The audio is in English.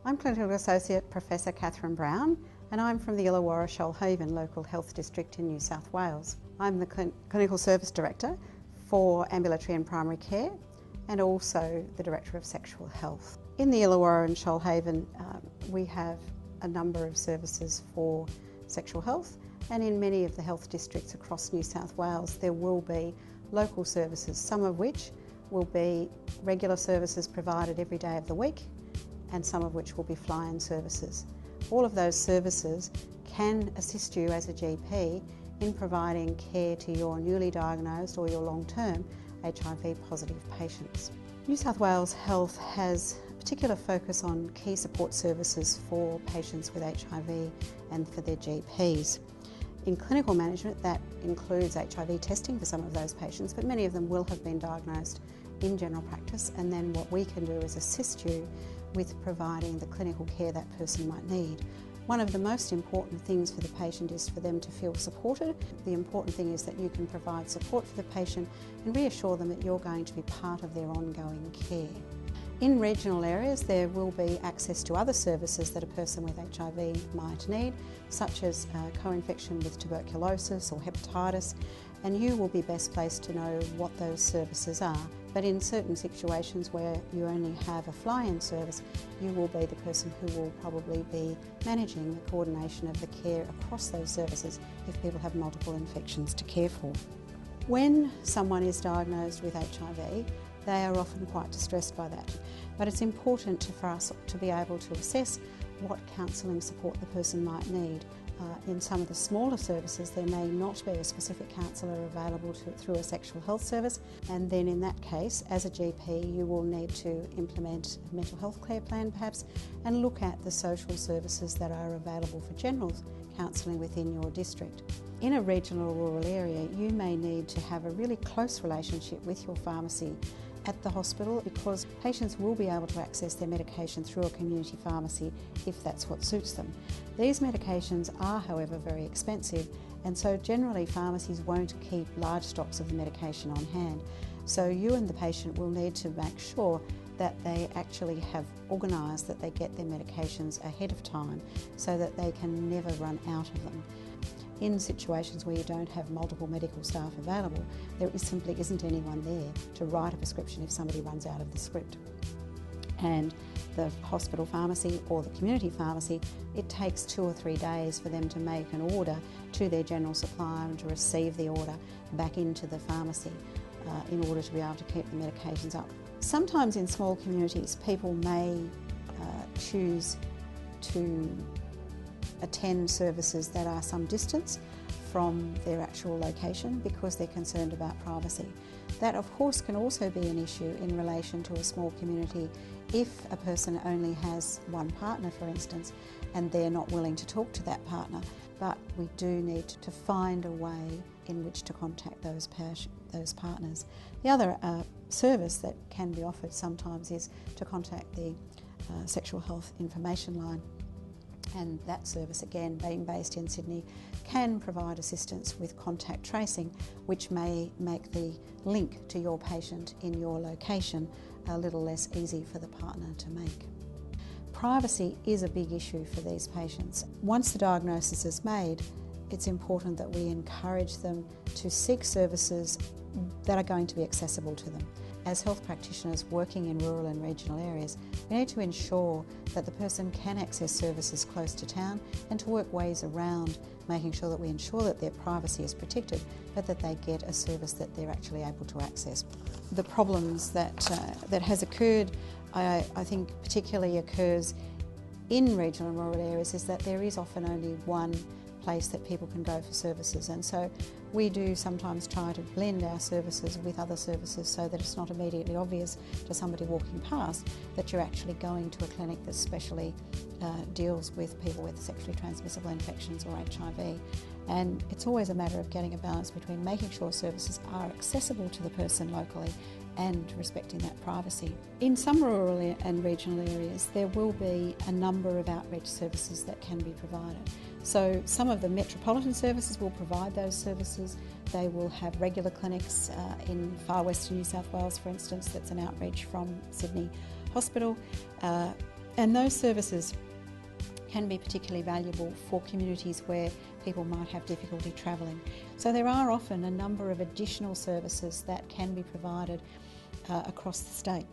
I'm Clinical Associate Professor Catherine Brown, and I'm from the Illawarra Shoalhaven Local Health District in New South Wales. I'm the Clinical Service Director for Ambulatory and Primary Care and also the Director of Sexual Health. In the Illawarra and Shoalhaven we have a number of services for sexual health, and in many of the health districts across New South Wales there will be local services, some of which will be regular services provided every day of the week and some of which will be fly-in services. All of those services can assist you as a GP in providing care to your newly diagnosed or your long-term HIV positive patients. New South Wales Health has a particular focus on key support services for patients with HIV and for their GPs. In clinical management, that includes HIV testing for some of those patients, but many of them will have been diagnosed in general practice, and then what we can do is assist you with providing the clinical care that person might need. One of the most important things for the patient is for them to feel supported. The important thing is that you can provide support for the patient and reassure them that you're going to be part of their ongoing care. In regional areas there will be access to other services that a person with HIV might need, such as co-infection with tuberculosis or hepatitis, and you will be best placed to know what those services are. But in certain situations where you only have a fly-in service, you will be the person who will probably be managing the coordination of the care across those services if people have multiple infections to care for. When someone is diagnosed with HIV, they are often quite distressed by that. But it's important for us to be able to assess what counselling support the person might need. In some of the smaller services there may not be a specific counsellor available through a sexual health service, and then in that case as a GP you will need to implement a mental health care plan perhaps and look at the social services that are available for general counselling within your district. In a regional or rural area you may need to have a really close relationship with your pharmacy at the hospital, because patients will be able to access their medication through a community pharmacy if that's what suits them. These medications are, however, very expensive, and so generally pharmacies won't keep large stocks of the medication on hand. So you and the patient will need to make sure that they actually have organised that they get their medications ahead of time so that they can never run out of them. In situations where you don't have multiple medical staff available, there simply isn't anyone there to write a prescription if somebody runs out of the script. And the hospital pharmacy or the community pharmacy, it takes 2 or 3 days for them to make an order to their general supplier and to receive the order back into the pharmacy in order to be able to keep the medications up. Sometimes in small communities people may choose to attend services that are some distance from their actual location because they're concerned about privacy. That of course can also be an issue in relation to a small community if a person only has one partner, for instance, and they're not willing to talk to that partner. But we do need to find a way in which to contact those partners. The other service that can be offered sometimes is to contact the Sexual Health Information Line. And that service, again, being based in Sydney, can provide assistance with contact tracing, which may make the link to your patient in your location a little less easy for the partner to make. Privacy is a big issue for these patients. Once the diagnosis is made, it's important that we encourage them to seek services that are going to be accessible to them. As health practitioners working in rural and regional areas, we need to ensure that the person can access services close to town and to work ways around making sure that we ensure that their privacy is protected, but that they get a service that they're actually able to access. The problems that has occurred, I think particularly occurs in regional and rural areas, is that there is often only one place that people can go for services, and so we do sometimes try to blend our services with other services so that it's not immediately obvious to somebody walking past that you're actually going to a clinic that specially deals with people with sexually transmissible infections or HIV. And it's always a matter of getting a balance between making sure services are accessible to the person locally and respecting that privacy. In some rural and regional areas there will be a number of outreach services that can be provided. So some of the metropolitan services will provide those services. They will have regular clinics in far western New South Wales, for instance, that's an outreach from Sydney Hospital. And those services can be particularly valuable for communities where people might have difficulty travelling. So there are often a number of additional services that can be provided across the state.